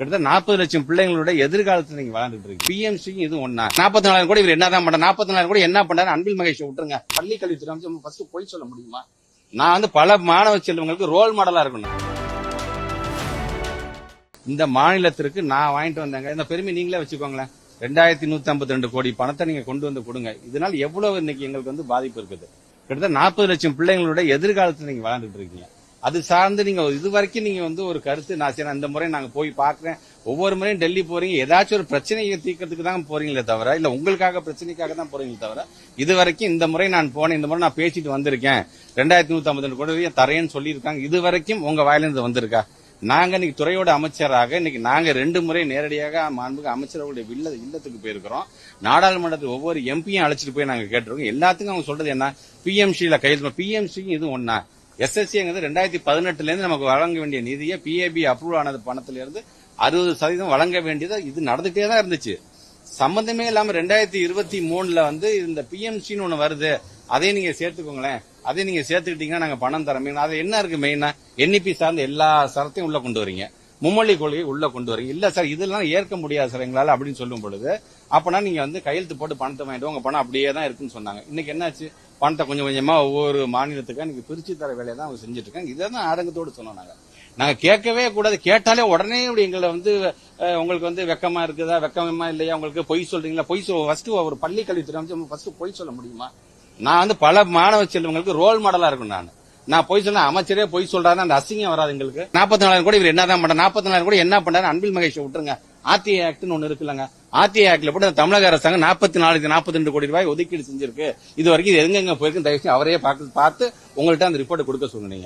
கிட்டத்தட்ட 40 லட்சம் பிள்ளைங்களோட எதிர்காலத்தில் நீங்க வாழ்ந்துட்டு இருக்கு. பிஎம்சி இது ஒண்ணா 44 கோடி இவர் என்னதான் பண்ண 44 கோடி என்ன பண்ணாரு? அன்பில் மகேஷ் விட்டுருங்க. பள்ளி கல்வித்துறை அமைச்சர் ஃபர்ஸ்ட் போய் சொல்ல முடியுமா? நான் பல மாணவ செல்வங்களுக்கு ரோல் மாடலா இருக்கணும். இந்த மாநிலத்திற்கு நான் வாங்கிட்டு வந்தேங்க. இந்த பெருமை நீங்களே வச்சுக்கோங்களேன். 2152 கோடி பணத்தை நீங்க கொண்டு வந்து கொடுங்க. இதனால எவ்வளவு இன்னைக்கு எங்களுக்கு பாதிப்பு இருக்குது. கிட்டத்தட்ட 40 லட்சம் பிள்ளைங்களோட எதிர்காலத்தில் நீங்க வாழ்ந்துட்டு இருக்கீங்க. அது சார்ந்து நீங்க இது வரைக்கும் நீங்க ஒரு கருத்து நான் சரி இந்த முறை நாங்க போய் பாக்குறேன். ஒவ்வொரு முறையும் டெல்லி போறீங்க, ஏதாச்சும் ஒரு பிரச்சனையை தீர்க்கறதுக்கு தான் போறீங்களே தவிர, இல்ல உங்களுக்காக பிரச்சனைக்காக தான் போறீங்களே தவிர, இது வரைக்கும் இந்த முறை நான் போனேன், இந்த முறை நான் பேசிட்டு வந்திருக்கேன், 2152 கோடி தரேன்னு சொல்லியிருக்காங்க. இது வரைக்கும் உங்க வாயிலிருந்து வந்திருக்கா? நாங்க இன்னைக்கு துறையோட அமைச்சராக இன்னைக்கு நாங்க 2 முறை நேரடியாக மாண்புமிகு அமைச்சர்களுடைய இல்லத்துக்கு போயிருக்கிறோம். நாடாளுமன்றத்தில் ஒவ்வொரு எம்பியும் அழைச்சிட்டு போய் நாங்க கேட்டிருக்கோம். எல்லாத்துக்கும் அவங்க சொல்றது என்ன? பிஎம்சியில கையில் பிஎம்சி இது ஒண்ணா எஸ்எஸ்சிங்கிறது 2018 இருந்து நமக்கு வழங்க வேண்டிய நிதியை பிஏபி அப்ரூவல் ஆனது பணத்திலிருந்து 60% வழங்க வேண்டியது இது நடந்துட்டே தான் இருந்துச்சு. சம்பந்தமே இல்லாம 2023 இந்த பிஎம்சின்னு ஒண்ணு வருது, அதை நீங்க சேர்த்துக்கோங்களேன், அதை நீங்க சேர்த்துக்கிட்டீங்கன்னா நாங்க பணம் தரமே. அது என்ன இருக்கு மெயினா? என்இபி சார்ந்த எல்லா சரத்தையும் உள்ள கொண்டு வரீங்க, மும்மொழி கொள்கையை உள்ள கொண்டு வரீங்க. இல்ல சார் இதெல்லாம் ஏற்க முடியாது சார் எங்களால அப்படின்னு சொல்லும் பொழுது, அப்பனா நீங்க கையெழுத்து போட்டு பணத்தை வாங்கிட்டு உங்க பணம் அப்படியே தான் இருக்குன்னு சொன்னாங்க. இன்னைக்கு என்னாச்சு? பணத்தை கொஞ்சம் கொஞ்சமா ஒவ்வொரு மாநிலத்துக்கா நீங்க பிரிச்சு தர வேலையை தான் அவங்க செஞ்சுட்டு இருக்காங்க. இதான் ஆதங்கத்தோடு சொன்னோம். நாங்க கேட்கவே கூடாது. கேட்டாலே உடனே எங்களை உங்களுக்கு வெக்கமா இருக்குதா, வெக்கமா இல்லையா, உங்களுக்கு பொய் சொல்றீங்களா? ஃபர்ஸ்ட் ஒரு பள்ளி கல்வித்துறை அமைச்சர் ஃபர்ஸ்ட் பொய் சொல்ல முடியுமா? நான் பல மாணவ செல்வங்களுக்கு ரோல் மாடலா இருக்கும். நான் பொய் சொன்ன அமைச்சரே பொய் சொல்றாரு, அந்த அசிங்கம் வராது எங்களுக்கு. 44 கோடி இவர் என்னதான் பண்ண 44 கோடி என்ன பண்ணாரு? அன்பில் மகேஷ் விட்டுருங்க. ஆர்டிஐ ஆக்ட்னு ஒண்ணு இருக்குல்லங்க, ஆர்டிஐ ஆக்ட்ல போட்டு தமிழக அரசாங்கம் 42 கோடி ரூபாய் ஒதுக்கீடு செஞ்சிருக்கு. இது வரைக்கும் எங்க போயிருக்கு? தயவுசெய்து அவரே பார்த்து உங்கள்கிட்ட அந்த ரிப்போர்ட் கொடுக்க சொல்லுங்க.